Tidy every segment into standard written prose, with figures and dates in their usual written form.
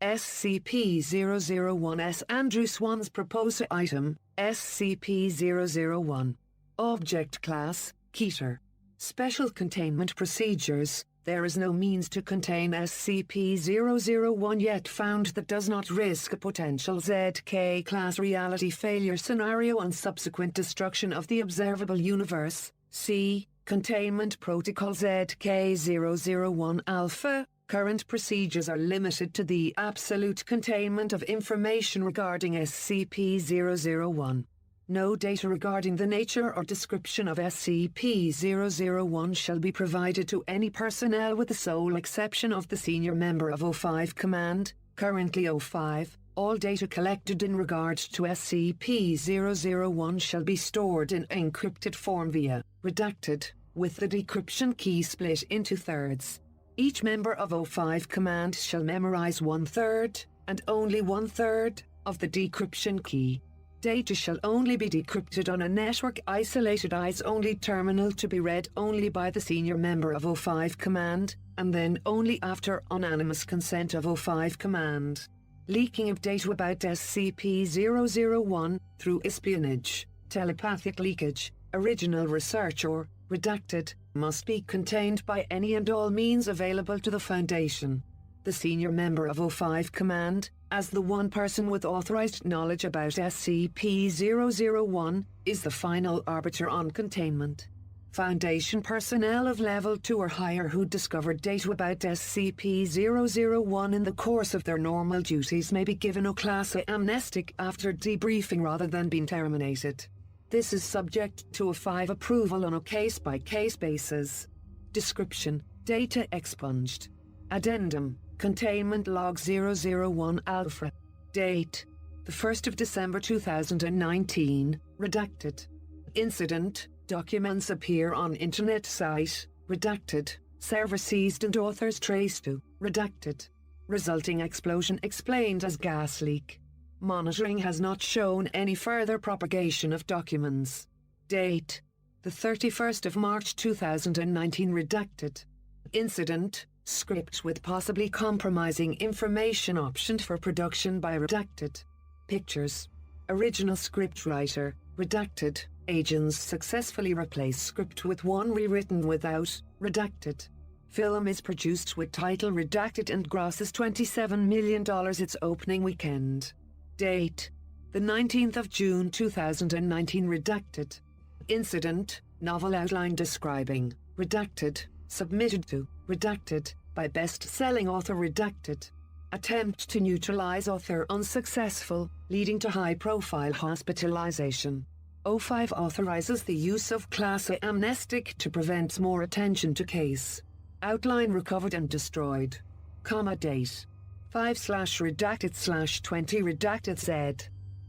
SCP-001-S Andrew Swan's proposed item, SCP-001. Object Class, Keter. Special Containment Procedures. There is no means to contain SCP-001 yet found that does not risk a potential ZK-class reality failure scenario and subsequent destruction of the observable universe. C. Containment Protocol ZK-001 Alpha. Current procedures are limited to the absolute containment of information regarding SCP-001. No data regarding the nature or description of SCP-001 shall be provided to any personnel with the sole exception of the senior member of O5 Command, currently O5. All data collected in regard to SCP-001 shall be stored in encrypted form via redacted, with the decryption key split into thirds. Each member of O5 Command shall memorize 1/3, and only 1/3, of the decryption key. Data shall only be decrypted on a network-isolated eyes-only terminal to be read only by the senior member of O5 Command, and then only after unanimous consent of O5 Command. Leaking of data about SCP-001 through espionage, telepathic leakage, original research or redacted, must be contained by any and all means available to the Foundation. The senior member of O5 Command, as the one person with authorized knowledge about SCP-001, is the final arbiter on containment. Foundation personnel of Level 2 or higher who discovered data about SCP-001 in the course of their normal duties may be given a Class A amnestic after debriefing rather than being terminated. This is subject to O5 approval on a case-by-case basis. Description: Data expunged. Addendum: Containment Log 001 Alpha. Date: the 1st of December 2019. Redacted. Incident: Documents appear on Internet site. Redacted. Server seized and authors traced to. Redacted. Resulting explosion explained as gas leak. Monitoring has not shown any further propagation of documents. Date: the 31st of March 2019. Redacted. Incident: Script with possibly compromising information optioned for production by redacted. Pictures: Original script writer, redacted. Agents successfully replace script with one rewritten without, redacted. Film is produced with title redacted and grosses $27 million its opening weekend. Date: the 19th of June 2019. Redacted. Incident: Novel outline describing, redacted, submitted to, redacted, by best-selling author. Redacted. Attempt to neutralize author unsuccessful, leading to high-profile hospitalization. O5 authorizes the use of Class A amnestic to prevent more attention to case. Outline recovered and destroyed. Date: 5/redacted/20 redacted Z.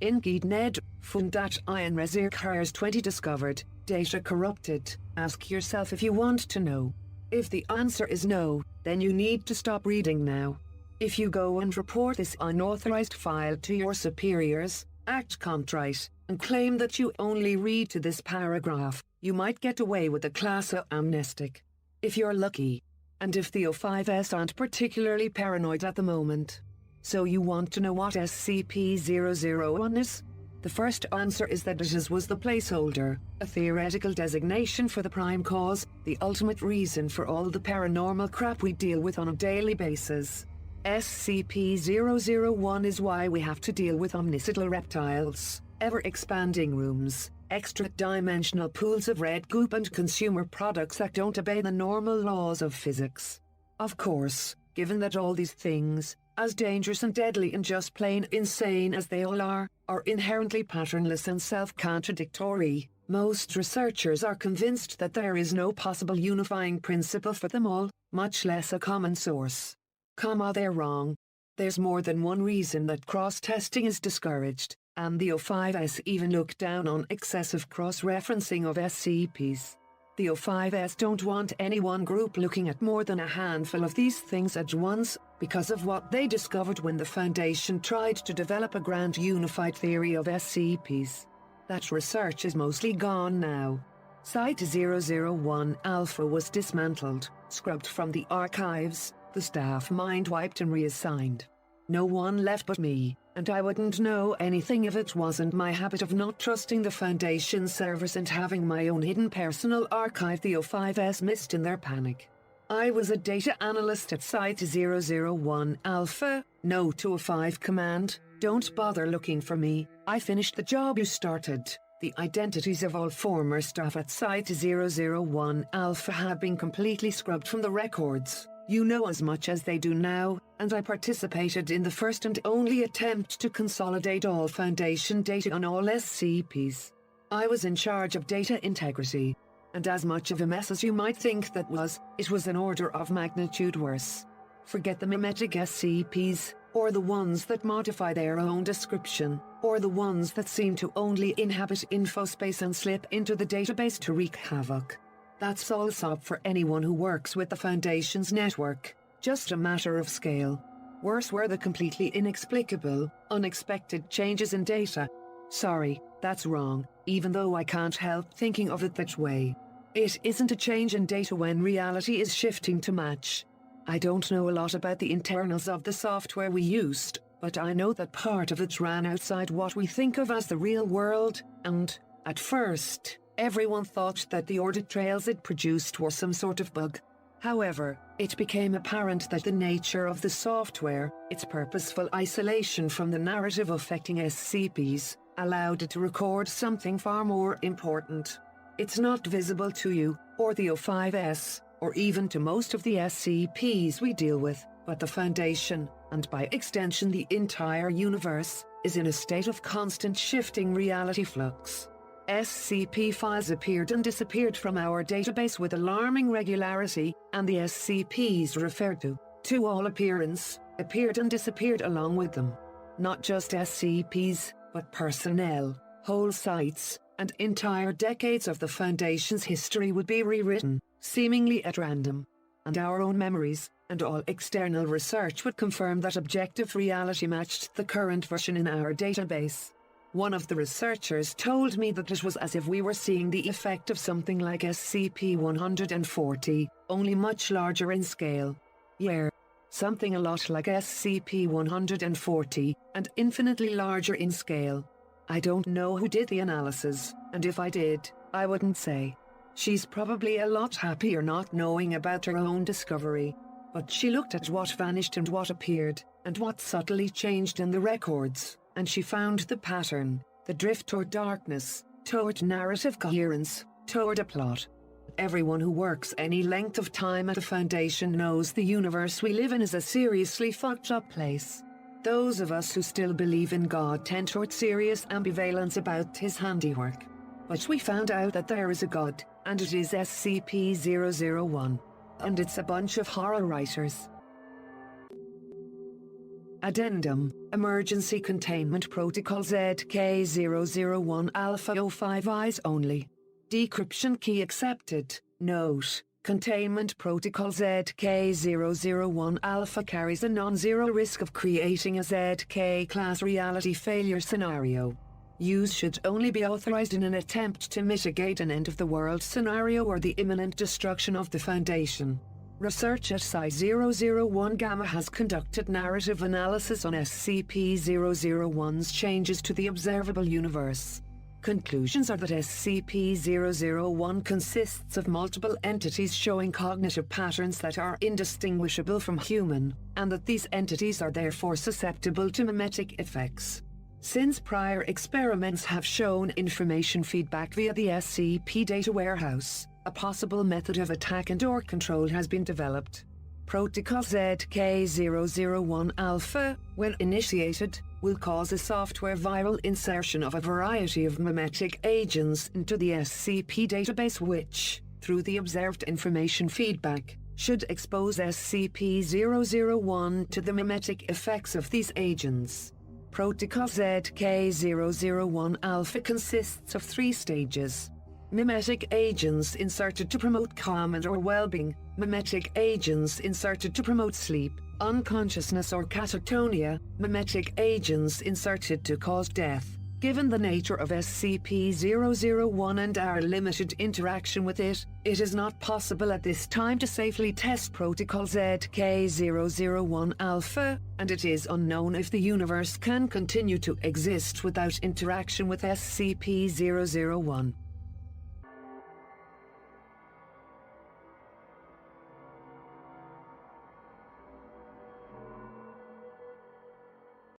Ingid Ned, Fundat Ian Rezir Kars 20 discovered, data corrupted. Ask yourself if you want to know. If the answer is no, then you need to stop reading now. If you go and report this unauthorized file to your superiors, act contrite, and claim that you only read to this paragraph, you might get away with a Class A amnestic. If you're lucky. And if the O5s aren't particularly paranoid at the moment. So you want to know what SCP-001 is? The first answer is that it was the placeholder, a theoretical designation for the prime cause, the ultimate reason for all the paranormal crap we deal with on a daily basis. SCP-001 is why we have to deal with omnicidal reptiles, ever-expanding rooms, extra-dimensional pools of red goop and consumer products that don't obey the normal laws of physics. Of course, given that all these things, as dangerous and deadly and just plain insane as they all are inherently patternless and self-contradictory, most researchers are convinced that there is no possible unifying principle for them all, much less a common source. They're wrong. There's more than one reason that cross-testing is discouraged, and the O5s even look down on excessive cross-referencing of SCPs. The O5s don't want any one group looking at more than a handful of these things at once, because of what they discovered when the Foundation tried to develop a grand unified theory of SCPs. That research is mostly gone now. Site-001 Alpha was dismantled, scrubbed from the archives, the staff mind-wiped and reassigned. No one left but me, and I wouldn't know anything if it wasn't my habit of not trusting the Foundation servers and having my own hidden personal archive the O5S missed in their panic. I was a data analyst at Site-001 Alpha. No to O5 command. Don't bother looking for me. I finished the job you started. The identities of all former staff at Site-001 Alpha have been completely scrubbed from the records. You know as much as they do now, and I participated in the first and only attempt to consolidate all Foundation data on all SCPs. I was in charge of data integrity, and as much of a mess as you might think it was an order of magnitude worse. Forget the mimetic SCPs, or the ones that modify their own description, or the ones that seem to only inhabit infospace and slip into the database to wreak havoc. That's all SOP for anyone who works with the Foundation's network. Just a matter of scale. Worse were the completely inexplicable, unexpected changes in data. Sorry, that's wrong, even though I can't help thinking of it that way. It isn't a change in data when reality is shifting to match. I don't know a lot about the internals of the software we used, but I know that part of it ran outside what we think of as the real world, and, at first, everyone thought that the audit trails it produced were some sort of bug. However, it became apparent that the nature of the software, its purposeful isolation from the narrative affecting SCPs, allowed it to record something far more important. It's not visible to you, or the O5S, or even to most of the SCPs we deal with, but the Foundation, and by extension the entire universe, is in a state of constant shifting reality flux. SCP files appeared and disappeared from our database with alarming regularity, and the SCPs referred to all appearance, appeared and disappeared along with them. Not just SCPs, but personnel, whole sites, and entire decades of the Foundation's history would be rewritten, seemingly at random. And our own memories, and all external research would confirm that objective reality matched the current version in our database. One of the researchers told me that it was as if we were seeing the effect of something like SCP-140, only much larger in scale. Yeah, something a lot like SCP-140, and infinitely larger in scale. I don't know who did the analysis, and if I did, I wouldn't say. She's probably a lot happier not knowing about her own discovery. But she looked at what vanished and what appeared, and what subtly changed in the records, and she found the pattern, the drift toward darkness, toward narrative coherence, toward a plot. Everyone who works any length of time at a Foundation knows the universe we live in is a seriously fucked up place. Those of us who still believe in God tend toward serious ambivalence about his handiwork. But we found out that there is a God, and it is SCP-001. And it's a bunch of horror writers. Addendum: Emergency Containment Protocol ZK-001 Alpha O5 eyes only. Decryption key accepted. Note: Containment Protocol ZK-001 Alpha carries a non-zero risk of creating a ZK-class reality failure scenario. Use should only be authorized in an attempt to mitigate an end-of-the-world scenario or the imminent destruction of the Foundation. Research at Site-001 Gamma has conducted narrative analysis on SCP-001's changes to the observable universe. Conclusions are that SCP-001 consists of multiple entities showing cognitive patterns that are indistinguishable from human, and that these entities are therefore susceptible to mimetic effects. Since prior experiments have shown information feedback via the SCP data warehouse, a possible method of attack and/or control has been developed. Protocol ZK-001 Alpha, when initiated, will cause a software viral insertion of a variety of mimetic agents into the SCP database which, through the observed information feedback, should expose SCP-001 to the mimetic effects of these agents. Protocol ZK-001 Alpha consists of 3 stages. Mimetic agents inserted to promote calm and/or well-being, mimetic agents inserted to promote sleep, unconsciousness or catatonia, mimetic agents inserted to cause death, Given the nature of SCP-001 and our limited interaction with it, it is not possible at this time to safely test Protocol ZK-001 Alpha, and it is unknown if the universe can continue to exist without interaction with SCP-001.